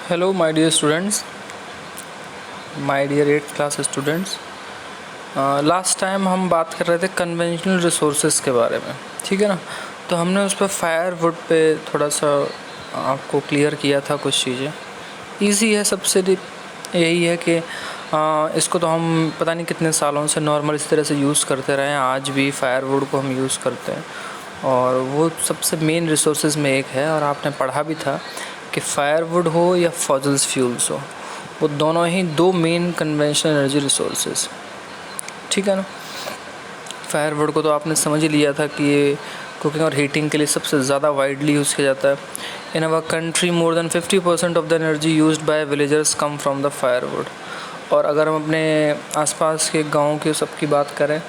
Hello my dear students, my dear 8th class students. Last time हम बात कर रहे थे कन्वेंशनल रिसोर्सेज के बारे में, ठीक है ना। तो हमने उस पर फायरवुड पे थोड़ा सा आपको क्लियर किया था कुछ चीज़ें। इजी है, सबसे यही है कि इसको तो हम पता नहीं कितने सालों से नॉर्मल इस तरह से यूज़ करते रहे हैं। आज भी फायरवुड को हम यूज़ करते हैं और वो सबसे मेन रिसोर्सेज में एक है। और आपने पढ़ा भी था कि फायरवुड हो या फॉसिल्स फ्यूल्स हो, वो दोनों ही दो मेन कन्वेंशनल एनर्जी रिसोर्सेज, ठीक है ना। फायरवुड को तो आपने समझ ही लिया था कि ये कुकिंग और हीटिंग के लिए सबसे ज़्यादा वाइडली यूज़ किया जाता है। In our country more than 50% of the energy used by villagers come from the firewood. और अगर हम अपने आसपास के गाँव की सबकी बात करें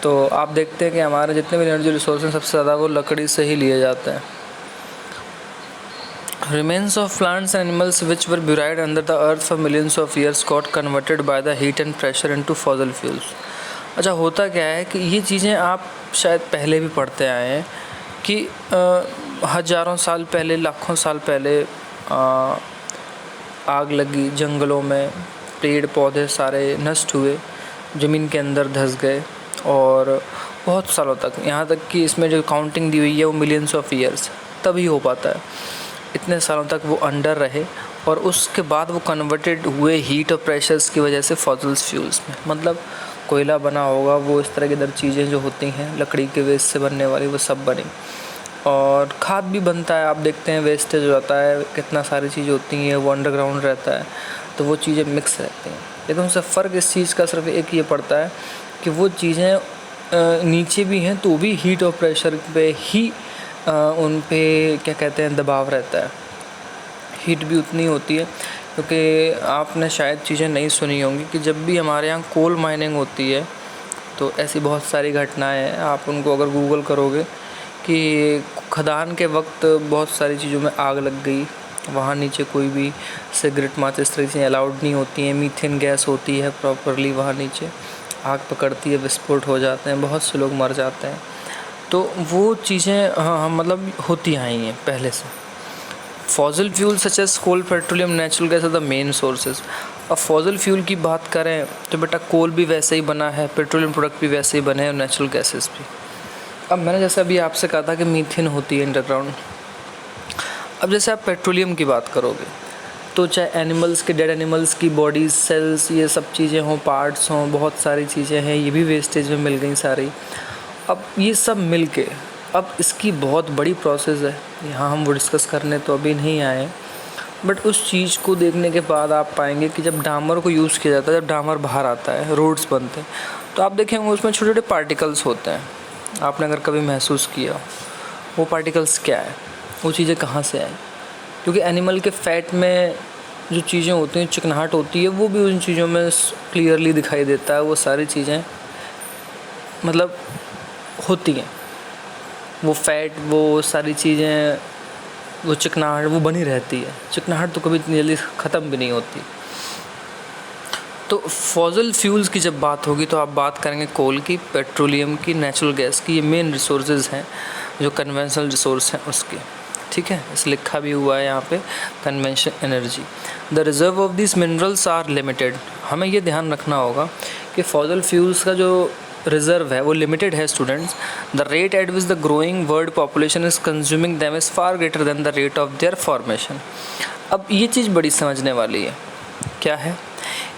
तो आप देखते हैं कि हमारे जितने भी एनर्जी रिसोर्स हैं सबसे ज़्यादा वो लकड़ी से ही लिए जाते हैं। Remains of plants and animals which were buried under the earth for millions of years got converted by the heat and pressure into fossil fuels। अच्छा, होता क्या है कि ये चीज़ें आप शायद पहले भी पढ़ते आए हैं कि हज़ारों साल पहले, लाखों साल पहले आग लगी जंगलों में, पेड़ पौधे सारे नष्ट हुए, ज़मीन के अंदर धंस गए और बहुत सालों तक, यहाँ तक कि इसमें जो काउंटिंग दी हुई है वो मिलियंस ऑफ ईयर्स तभी हो पाता है। इतने सालों तक वो अंडर रहे और उसके बाद वो कन्वर्टेड हुए हीट और प्रेशर्स की वजह से फॉसिल्स फ्यूल्स में। मतलब कोयला बना होगा, वो इस तरह की दर चीज़ें जो होती हैं लकड़ी के वेस्ट से बनने वाली, वो सब बनी। और खाद भी बनता है, आप देखते हैं वेस्टेज हो जाता है, कितना सारी चीज़ें होती हैं, वो अंडरग्राउंड रहता है तो वो चीज़ें मिक्स रहती हैं। लेकिन उससे फ़र्क इस चीज़ का सिर्फ एक ये पड़ता है कि वो चीज़ें नीचे भी हैं तो भी हीट और प्रेशर पे ही उन पे क्या कहते हैं दबाव रहता है, हीट भी उतनी होती है। क्योंकि आपने शायद चीज़ें नहीं सुनी होंगी कि जब भी हमारे यहाँ कोल माइनिंग होती है तो ऐसी बहुत सारी घटनाएं हैं, आप उनको अगर गूगल करोगे कि खदान के वक्त बहुत सारी चीज़ों में आग लग गई, वहाँ नीचे कोई भी सिगरेट माचिस इस तरह की चीज़ें अलाउड नहीं होती हैं, मीथेन गैस होती है प्रॉपरली, वहाँ नीचे आग पकड़ती है, विस्फोट हो जाते हैं, बहुत से लोग मर जाते हैं। तो वो चीज़ें हाँ मतलब होती आई हैं पहले से। Fossil fuel such as coal, petroleum, natural gas are the main sources. अब फॉसिल फ्यूल की बात करें तो बेटा कोल भी वैसे ही बना है, पेट्रोलियम प्रोडक्ट भी वैसे ही बने हैं और नेचुरल गैसेस भी। अब मैंने जैसे अभी आपसे कहा था कि मीथेन होती है अंडरग्राउंड। अब जैसे आप पेट्रोलियम की बात करोगे तो चाहे एनिमल्स के, डेड एनिमल्स की बॉडीज, सेल्स, ये सब चीज़ें हों, पार्ट्स हों, बहुत सारी चीज़ें हैं, ये भी वेस्टेज में मिल गई सारी। अब ये सब मिल के अब इसकी बहुत बड़ी प्रोसेस है, यहाँ हम वो डिस्कस करने तो अभी नहीं आए। बट उस चीज़ को देखने के बाद आप पाएंगे कि जब डामर को यूज़ किया जाता है, जब डामर बाहर आता है, रोड्स बनते हैं, तो आप देखेंगे उसमें छोटे छोटे पार्टिकल्स होते हैं। आपने अगर कभी महसूस किया, वो पार्टिकल्स क्या है, वो चीज़ें कहाँ से आई? क्योंकि एनिमल के फैट में जो चीज़ें होती हैं, चिकनाहट होती है, वो भी उन चीज़ों में क्लियरली दिखाई देता है। वो सारी चीज़ें मतलब होती हैं, वो फैट, वो सारी चीज़ें, वो चिकनाहट वो बनी रहती है। चिकनाहट तो कभी इतनी जल्दी ख़त्म भी नहीं होती। तो फॉसिल फ्यूल्स की जब बात होगी तो आप बात करेंगे कोल की, पेट्रोलियम की, नेचुरल गैस की। ये मेन रिसोर्सेज हैं जो कन्वेंशनल रिसोर्स हैं उसके, ठीक है। इस लिखा भी हुआ है यहाँ पे conventional energy. The reserve of this minerals are limited. हमें ये ध्यान रखना होगा कि फॉसिल फ्यूल्स का जो रिजर्व है वो लिमिटेड है students. The rate at which the growing world population is consuming them is far greater than the rate of their formation. अब ये चीज़ बड़ी समझने वाली है, क्या है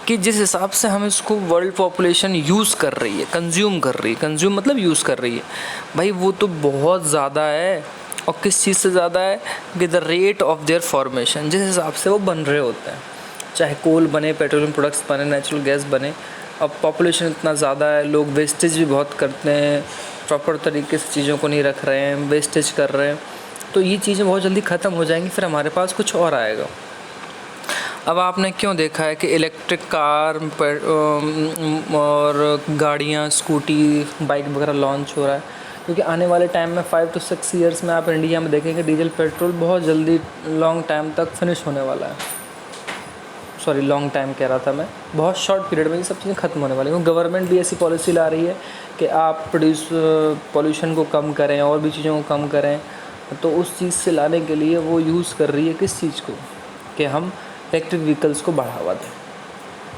कि जिस हिसाब से हम इसको वर्ल्ड पॉपुलेशन यूज़ कर रही है, कंज्यूम कर रही है, कंज्यूम मतलब यूज़ कर रही है, भाई वो तो बहुत ज़्यादा है। और किस चीज़ से ज़्यादा है कि the rate of their formation, जिस हिसाब से वो बन रहे होते हैं, चाहे कोल बने, पेट्रोलियम प्रोडक्ट्स बने, नेचुरल गैस बने। अब पॉपुलेशन इतना ज़्यादा है, लोग वेस्टेज भी बहुत करते हैं, प्रॉपर तरीके से चीज़ों को नहीं रख रहे हैं, वेस्टेज कर रहे हैं, तो ये चीज़ें बहुत जल्दी ख़त्म हो जाएंगी, फिर हमारे पास कुछ और आएगा। अब आपने क्यों देखा है कि इलेक्ट्रिक कार और गाड़ियाँ, स्कूटी, बाइक वगैरह लॉन्च हो रहा है? क्योंकि आने वाले टाइम में 5 to 6 ईयर्स में आप इंडिया में देखेंगे डीजल पेट्रोल बहुत जल्दी लॉन्ग टाइम तक फिनिश होने वाला है। सॉरी, लॉन्ग टाइम कह रहा था मैं, बहुत शॉर्ट पीरियड में ये सब चीज़ें ख़त्म होने वाली हैं। गवर्नमेंट भी ऐसी पॉलिसी ला रही है कि आप पॉल्यूशन को कम करें और भी चीज़ों को कम करें। तो उस चीज़ से लाने के लिए वो यूज़ कर रही है किस चीज़ को, कि हम इलेक्ट्रिक व्हीकल्स को बढ़ावा दें।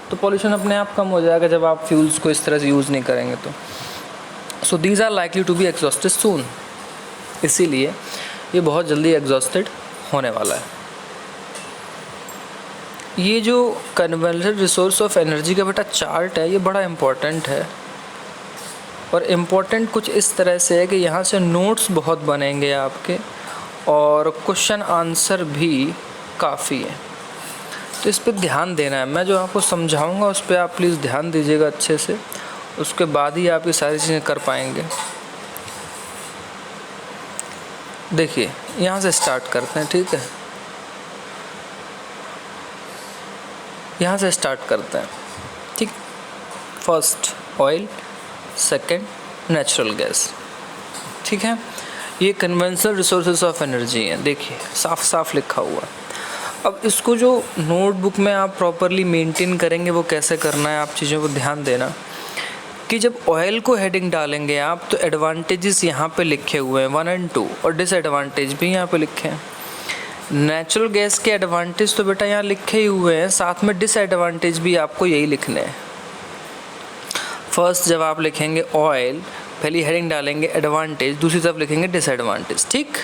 तो पॉल्यूशन अपने आप कम हो जाएगा जब आप फ्यूल्स को इस तरह से यूज़ नहीं करेंगे तो। So these are likely to be exhausted soon, इसीलिए ये बहुत जल्दी एग्जॉस्टेड होने वाला है। ये जो कन्वर्जेंट रिसोर्स ऑफ एनर्जी का बेटा चार्ट है, ये बड़ा इम्पोर्टेंट है, और इम्पोर्टेंट कुछ इस तरह से है कि यहाँ से नोट्स बहुत बनेंगे आपके, और क्वेश्चन आंसर भी काफ़ी है। तो इस पर ध्यान देना है। मैं जो आपको समझाऊंगा उस पर आप प्लीज़ ध्यान दीजिएगा अच्छे से, उसके बाद ही आप ये सारी चीज़ें कर पाएंगे। देखिए यहाँ से स्टार्ट करते हैं, ठीक है, यहाँ से स्टार्ट करते हैं, ठीक। First oil, second natural gas, ठीक है। ये कन्वेंशनल रिसोर्सेज ऑफ एनर्जी हैं, देखिए साफ साफ लिखा हुआ। अब इसको जो नोटबुक में आप प्रॉपरली मेंटेन करेंगे वो कैसे करना है, आप चीज़ों को ध्यान देना कि जब ऑयल को हेडिंग डालेंगे आप तो एडवांटेजेस यहाँ पे लिखे हुए हैं 1 और 2, और डिसएडवांटेज भी यहाँ पे लिखे हैं। नेचुरल गैस के एडवांटेज तो बेटा यहाँ लिखे ही हुए हैं, साथ में डिसएडवांटेज भी आपको यही लिखने हैं। फर्स्ट जब आप लिखेंगे ऑयल, पहली हेडिंग डालेंगे एडवांटेज, दूसरी तरफ लिखेंगे डिसएडवांटेज, ठीक।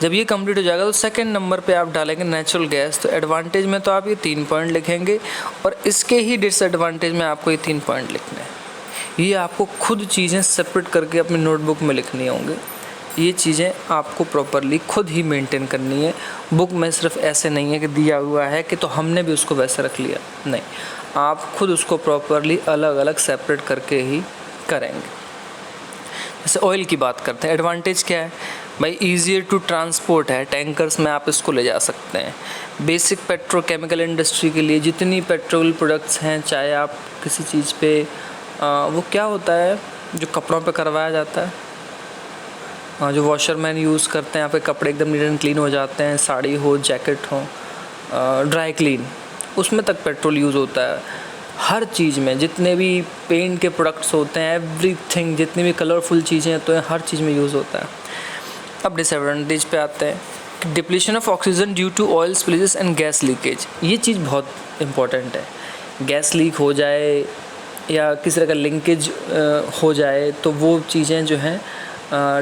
जब ये कंप्लीट हो जाएगा तो सेकंड नंबर पे आप डालेंगे नेचुरल गैस। तो एडवांटेज में तो आप ये 3 पॉइंट लिखेंगे, और इसके ही डिसएडवांटेज में आपको ये 3 पॉइंट लिखने हैं। ये आपको खुद चीज़ें सेपरेट करके अपनी नोटबुक में लिखनी होंगी। ये चीज़ें आपको प्रॉपरली खुद ही मेंटेन करनी है। बुक में सिर्फ ऐसे नहीं है कि दिया हुआ है कि तो हमने भी उसको वैसे रख लिया, नहीं, आप खुद उसको प्रॉपरली अलग अलग सेपरेट करके ही करेंगे। जैसे ऑयल की बात करते हैं, एडवांटेज क्या है भाई, ईजियर टू ट्रांसपोर्ट है, टैंकर्स में आप इसको ले जा सकते हैं। बेसिक पेट्रोकेमिकल इंडस्ट्री के लिए जितनी पेट्रोल प्रोडक्ट्स हैं, चाहे आप किसी चीज़ पे वो क्या होता है जो कपड़ों पे करवाया जाता है, जो वॉशरमैन यूज़ करते हैं, यहाँ पे कपड़े एकदम नीट एंड क्लीन हो जाते हैं, साड़ी हो, जैकेट हो, ड्राई क्लीन, उसमें तक पेट्रोल यूज़ होता है। हर चीज़ में जितने भी पेंट के प्रोडक्ट्स होते हैं, एवरीथिंग, जितनी भी कलरफुल चीज़ें हैं तो हर चीज़ में यूज़ होता है। अब डिसएडवांटेज पे आते हैं। Depletion of oxygen due to oil spillage and gas leakage, ये चीज़ बहुत इंपॉर्टेंट है। गैस लीक हो जाए या किसी तरह का लिंकेज हो जाए तो वो चीज़ें जो हैं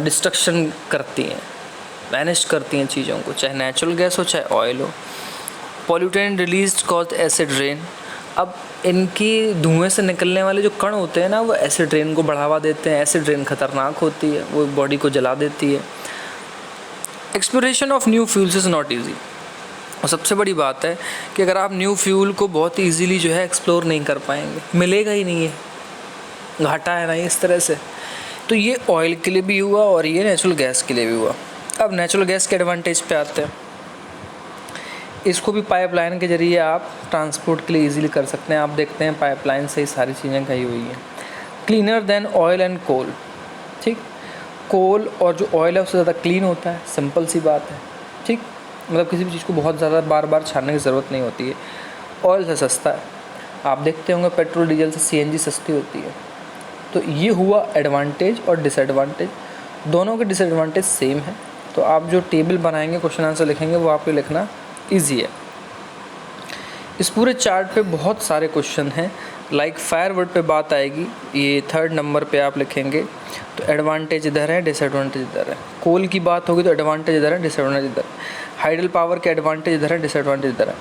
डिस्ट्रक्शन करती हैं, वैनिश करती हैं चीज़ों को, चाहे नेचुरल गैस हो चाहे ऑयल हो। Pollutant released cause acid rain, अब इनकी धुएं से निकलने वाले जो कण होते हैं ना, वो एसिड रेन को बढ़ावा देते हैं। एसिड रेन खतरनाक होती है, वो बॉडी को जला देती है। Exploration of new fuels is not easy, और सबसे बड़ी बात है कि अगर आप न्यू फ्यूल को बहुत ईजीली जो है एक्सप्लोर नहीं कर पाएंगे, मिलेगा ही नहीं है, घाटा है ना इस तरह से। तो ये ऑयल के लिए भी हुआ और ये नेचुरल गैस के लिए भी हुआ। अब नेचुरल गैस के एडवांटेज पे आते हैं। इसको भी पाइपलाइन के ज़रिए आप ट्रांसपोर्ट के लिए इजीली कर सकते हैं। आप देखते हैं पाइपलाइन से ही सारी चीज़ें कही हुई हैं। Cleaner than oil and coal, ठीक। कोल और जो ऑयल है उससे ज़्यादा क्लीन होता है, सिंपल सी बात है, ठीक। मतलब किसी भी चीज़ को बहुत ज़्यादा बार बार छानने की ज़रूरत नहीं होती है। ऑयल से सस्ता है, आप देखते होंगे पेट्रोल डीजल से सीएनजी सस्ती होती है। तो ये हुआ एडवांटेज और डिसएडवांटेज, दोनों के डिसएडवांटेज सेम है। तो आप जो टेबल बनाएंगे, क्वेश्चन आंसर लिखेंगे, वो आपको लिखना ईजी है। इस पूरे चार्ट पे बहुत सारे क्वेश्चन हैं। लाइक फायरवुड पे बात आएगी, ये 3rd नंबर पे आप लिखेंगे तो एडवांटेज इधर है, डिसएडवांटेज इधर है। कोल की बात होगी तो एडवांटेज इधर है, डिसएडवांटेज इधर है। हाइडल पावर के एडवांटेज इधर है, डिसएडवांटेज इधर है।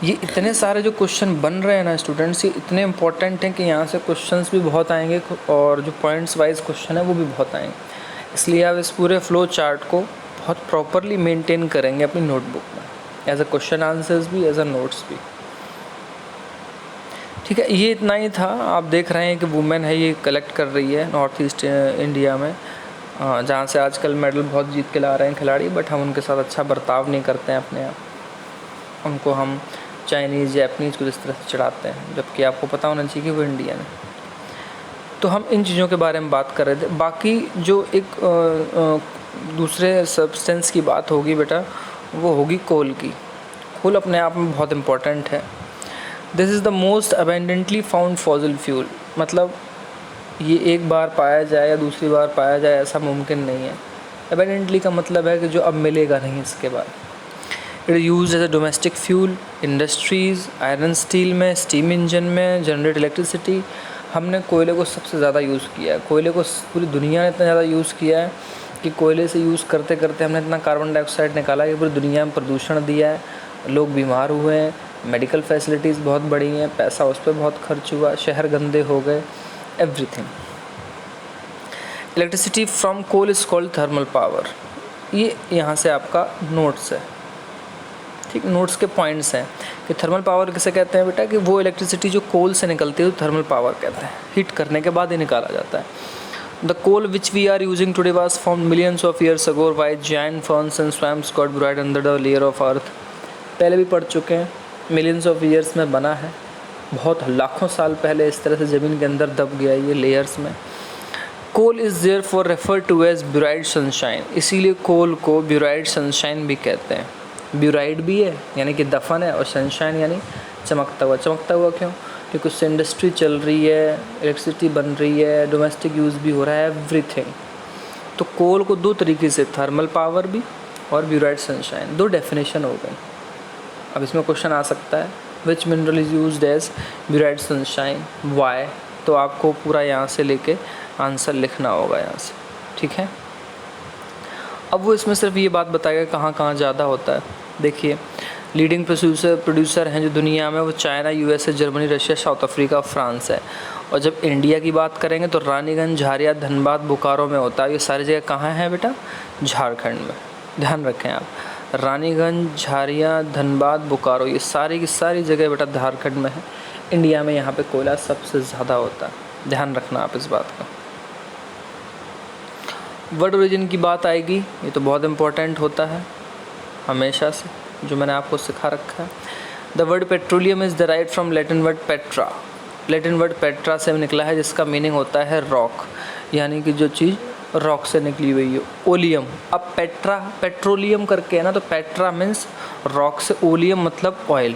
ये इतने सारे जो क्वेश्चन बन रहे हैं ना स्टूडेंट्स, ये इतने इंपॉर्टेंट हैं कि यहाँ से क्वेश्चंस भी बहुत आएंगे और जो पॉइंट्स वाइज क्वेश्चन है वो भी बहुत आएंगे। इसलिए आप इस पूरे फ्लो चार्ट को बहुत प्रॉपरली मेंटेन करेंगे अपनी नोटबुक में, एज अ क्वेश्चन आंसर्स भी, एज अ नोट्स भी, ठीक है। ये इतना ही था। आप देख रहे हैं कि वुमेन है, ये कलेक्ट कर रही है नॉर्थ ईस्ट इंडिया में, जहाँ से आजकल मेडल बहुत जीत के ला रहे हैं खिलाड़ी, बट हम उनके साथ अच्छा बर्ताव नहीं करते हैं अपने आप। उनको हम चाइनीज़, जैपनीज़ को इस तरह से चढ़ाते हैं, जबकि आपको पता होना चाहिए कि वो इंडियन है। तो हम इन चीज़ों के बारे में बात कर रहे थे। बाकी जो एक दूसरे सब्सटेंस की बात होगी बेटा, वो होगी कोल की। कोल अपने आप में बहुत इम्पॉर्टेंट है। This is the most abundantly found fossil fuel, मतलब ये एक बार पाया जाए या दूसरी बार पाया जाए ऐसा मुमकिन नहीं है। अबेंडेंटली का मतलब है कि जो अब मिलेगा नहीं इसके बाद। It use as a domestic fuel, industries, iron steel में, स्टीम इंजन में, जनरेट इलेक्ट्रिसिटी। हमने कोयले को सबसे ज़्यादा यूज़ किया है। कोयले को पूरी दुनिया ने इतना ज़्यादा यूज़ किया है कि कोयले से यूज़ करते करते हमने इतना कार्बन डाइऑक्साइड निकाला कि पूरी दुनिया में प्रदूषण दिया है, लोग बीमार हुए हैं, मेडिकल फैसिलिटीज़ बहुत बढ़ी हैं, पैसा उस पर बहुत खर्च हुआ, शहर गंदे हो गए, everything. Electricity from coal is called thermal power. ये यहाँ से आपका नोट्स है, ठीक, नोट्स के पॉइंट्स हैं कि थर्मल पावर किसे कहते हैं बेटा, कि वो इलेक्ट्रिसिटी जो कोल से निकलती है तो थर्मल पावर कहते हैं, हीट करने के बाद ही निकाला जाता है। The coal which we are using today was formed millions of years ago by giant ferns and swamps got buried under the layer of earth. पहले भी पढ़ चुके हैं, मिलियंस ऑफ ईयर्स में बना है, बहुत लाखों साल पहले इस तरह से ज़मीन के अंदर दब गया ये लेयर्स में। Coal is therefore refer to as buried sunshine, इसीलिए कोल को ब्यूराइड सनशाइन भी कहते हैं। ब्यूराइड भी है यानी कि दफन है, और सनशाइन यानी चमकता हुआ। चमकता हुआ क्यों? क्योंकि उससे इंडस्ट्री चल रही है, इलेक्ट्रिसिटी बन रही है, डोमेस्टिक यूज़ भी हो रहा है, एवरीथिंग। तो कोल को दो तरीके से, थर्मल पावर भी और ब्यूराइड सनशाइन, दो डेफिनेशन हो गई। अब इसमें क्वेश्चन आ सकता है which mineral is used as buried sunshine, why? तो आपको पूरा यहाँ से लेके आंसर लिखना होगा यहाँ से, ठीक है। अब वो इसमें सिर्फ ये बात बताएगा कहाँ कहाँ ज़्यादा होता है। देखिए, लीडिंग प्रोड्यूसर हैं जो दुनिया में, वो China, USA, Germany, Russia, south Africa, France है। और जब इंडिया की बात करेंगे तो रानीगंज, झारिया, धनबाद, बोकारो में होता है। ये सारी जगह कहाँ है बेटा? झारखंड में। ध्यान रखें आप, रानीगंज, झारिया, धनबाद, बोकारो, ये सारी की सारी जगह बेटा झारखंड में है। इंडिया में यहाँ पे कोयला सबसे ज़्यादा होता है, ध्यान रखना आप इस बात का। वर्ड ओरिजिन की बात आएगी, ये तो बहुत इम्पोर्टेंट होता है हमेशा से, जो मैंने आपको सिखा रखा है। The word petroleum is derived from Latin word Petra. Latin word Petra से निकला है, जिसका मीनिंग होता है रॉक, यानी कि जो चीज़ रॉक से निकली हुई है। ओलियम, अब पेट्रा पेट्रोलियम करके है ना, तो पेट्रा मीन्स रॉक से, ओलियम मतलब ऑयल,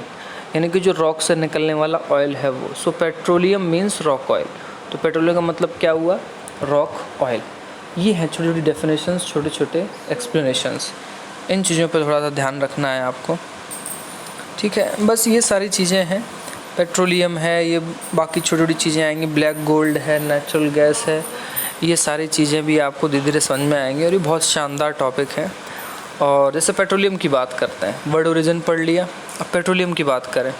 यानी कि जो रॉक से निकलने वाला ऑयल है वो। सो पेट्रोलियम मीन्स रॉक ऑयल। तो पेट्रोलियम का मतलब क्या हुआ? Rock oil. ये हैं छोटी छोटी डेफिनेशंस, छोटे छोटे एक्सप्लेनेशंस। इन चीज़ों पर थोड़ा सा ध्यान रखना है आपको, ठीक है। बस ये सारी चीज़ें हैं, पेट्रोलियम है, ये बाकी छोटी छोटी चीज़ें आएंगी, ब्लैक गोल्ड है, नेचुरल गैस है, ये सारी चीज़ें भी आपको धीरे धीरे समझ में आएंगी। और ये बहुत शानदार टॉपिक है। और जैसे पेट्रोलियम की बात करते हैं, वर्ड ओरिजिन पढ़ लिया, अब पेट्रोलियम की बात करें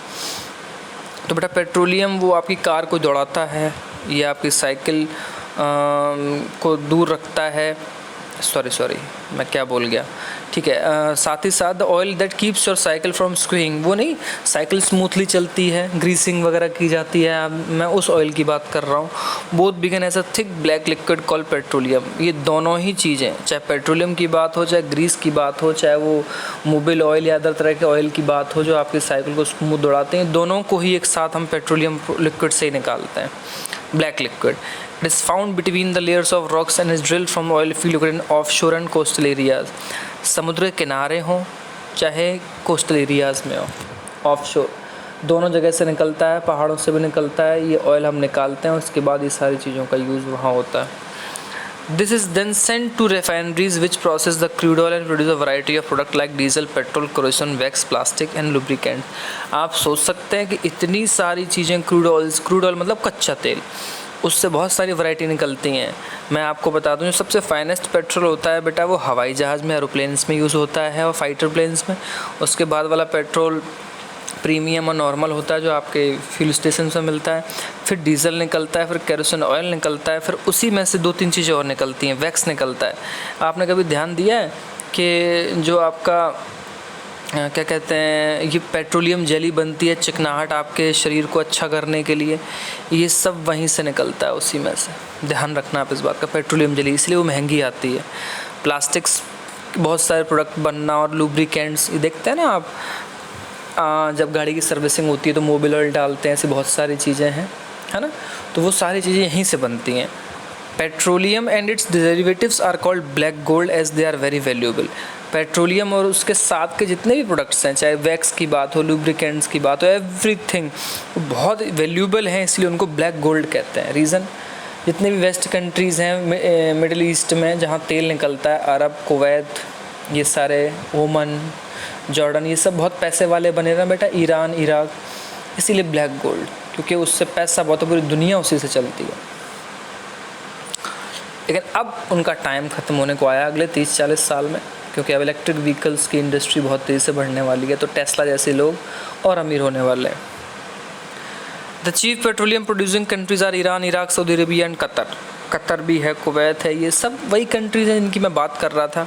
तो बेटा पेट्रोलियम वो आपकी कार को दौड़ाता है, या आपकी साइकिल को दूर रखता है, सॉरी मैं क्या बोल गया, ठीक है। साथ ही साथ oil that keeps your cycle from skewing, वो नहीं, साइकिल स्मूथली चलती है, ग्रीसिंग वगैरह की जाती है, मैं उस ऑयल की बात कर रहा हूँ। Both began as a thick black liquid called petroleum. ये दोनों ही चीज़ें, चाहे पेट्रोलियम की बात हो, चाहे ग्रीस की बात हो, चाहे वो मोबिल ऑयल या अदर तरह के ऑयल की बात हो जो आपकी साइकिल को स्मूथ दौड़ाते हैं, दोनों को ही एक साथ हम पेट्रोलियम लिक्विड से ही निकालते हैं, black liquid. It is found between the layers of rocks and is drilled from oil field located in offshore and coastal areas. समुद्र के किनारे हों चाहे कोस्टल एरियाज़ में हो, ऑफशोर दोनों जगह से निकलता है, पहाड़ों से भी निकलता है। ये ऑयल हम निकालते हैं, उसके बाद ये सारी चीज़ों का यूज़ वहाँ होता है। This is then sent to refineries which process the crude oil and produce a variety of product like diesel, petrol, kerosene, wax, plastic and lubricant. आप सोच सकते हैं कि इतनी सारी चीज़ें, क्रूड ऑयल मतलब कच्चा तेल, उससे बहुत सारी वैरायटी निकलती हैं। मैं आपको बता दूं, जो सबसे फाइनेस्ट पेट्रोल होता है बेटा वो हवाई जहाज़ में, एरोप्लेन्स में यूज़ होता है और फाइटर प्लेन्स में। उसके बाद वाला पेट्रोल प्रीमियम और नॉर्मल होता है जो आपके फ्यूल स्टेशन से मिलता है। फिर डीजल निकलता है, फिर केरोसिन ऑयल निकलता है, फिर उसी में से 2-3 चीज़ें और निकलती हैं, वैक्स निकलता है। आपने कभी ध्यान दिया है कि जो आपका क्या कहते हैं, ये पेट्रोलियम जेली बनती है, चिकनाहट आपके शरीर को अच्छा करने के लिए, ये सब वहीं से निकलता है, उसी में से। ध्यान रखना आप इस बात का, पेट्रोलियम जेली, इसलिए वो महंगी आती है। प्लास्टिक्स बहुत सारे प्रोडक्ट बनना और लुब्रिकेंट्स, ये देखते हैं ना आप, जब गाड़ी की सर्विसिंग होती है तो मोबिल ऑयल डालते हैं, ऐसी बहुत सारी चीज़ें हैं, है ना। तो वो सारी चीज़ें यहीं से बनती हैं। Petroleum and its derivatives are called black gold as they are very valuable. Petroleum और उसके साथ के जितने भी प्रोडक्ट्स हैं, चाहे वैक्स की बात हो, लुब्रिकेंट्स की बात हो, एवरीथिंग बहुत वैल्यूएबल हैं, इसलिए उनको ब्लैक गोल्ड कहते हैं। रीज़न, जितने भी वेस्ट कंट्रीज़ हैं मिडिल ईस्ट में जहाँ तेल निकलता है, अरब, कुवैत, ये सारे, ओमन, जॉर्डन, ये सब बहुत पैसे वाले बने ना बेटा, ईरान, इराक, इसीलिए ब्लैक गोल्ड, क्योंकि उससे पैसा बहुत, पूरी दुनिया उसी से चलती है। लेकिन अब उनका टाइम ख़त्म होने को आया अगले 30-40 साल में, क्योंकि अब इलेक्ट्रिक व्हीकल्स की इंडस्ट्री बहुत तेज़ी से बढ़ने वाली है, तो टेस्ला जैसे लोग और अमीर होने वाले हैं। The chief petroleum producing countries are Iran, Iraq, Saudi Arabia and Qatar. Qatar भी है, कुवैत है, ये सब वही कंट्रीज़ हैं जिनकी मैं बात कर रहा था।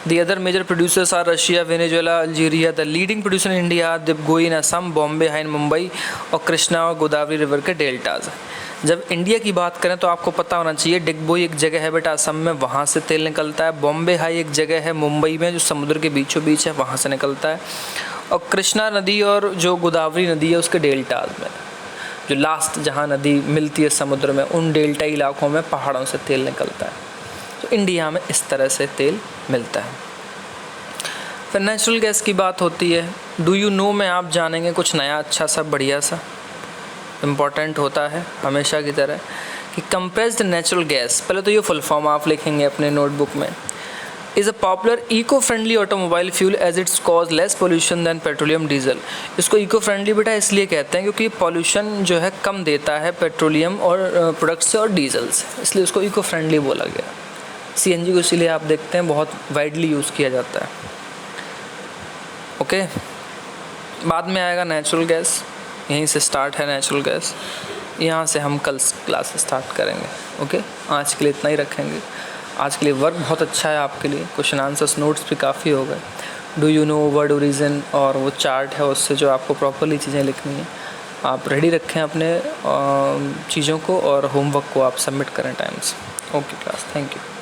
The other major producers are Russia, Venezuela, Algeria. The leading producer in India, दिपगोई in Assam, Bombay High in Mumbai, और कृष्णा और गोदावरी रिवर के डेल्टाज। जब इंडिया की बात करें तो आपको पता होना चाहिए, डिगबोई एक जगह है बेटा असम में, वहाँ से तेल निकलता है। बॉम्बे हाई एक जगह है मुंबई में, जो समुद्र के बीचों बीच है, वहाँ से निकलता है। और कृष्णा नदी और जो गोदावरी नदी है उसके डेल्टाज में, जो लास्ट जहाँ नदी मिलती है समुद्र में, उन डेल्टा इलाकों में पहाड़ों से तेल निकलता है। तो इंडिया में इस तरह से तेल मिलता है। फिर नेचुरल गैस की बात होती है। डू यू नो में आप जानेंगे कुछ नया, अच्छा सा, बढ़िया सा, इम्पॉर्टेंट होता है हमेशा की तरह, कि कंप्रेस्ड नेचुरल गैस, पहले तो ये फुल फॉर्म आप लिखेंगे अपने नोटबुक में, is a popular eco friendly automobile fuel as it's cause less pollution than petroleum diesel. इसको इको फ्रेंडली बेटा इसलिए कहते हैं क्योंकि पॉल्यूशन जो है कम देता है पेट्रोलियम और प्रोडक्ट से और डीजल से, इसलिए उसको इको फ्रेंडली बोला गया। सीएनजी को इसीलिए आप देखते हैं बहुत वाइडली यूज़ किया जाता है। ओके, बाद में आएगा नेचुरल गैस, यहीं से स्टार्ट है नेचुरल गैस, यहाँ से हम कल क्लास स्टार्ट करेंगे। ओके, आज के लिए इतना ही रखेंगे। आज के लिए वर्क बहुत अच्छा है आपके लिए, क्वेश्चन आंसर्स नोट्स भी काफ़ी हो गए। Do you know, word origin और वो चार्ट है, उससे जो आपको प्रॉपरली चीज़ें लिखनी है आप रेडी रखें अपने चीज़ों को, और होमवर्क को आप सबमिट करें टाइम से। Okay class, thank you.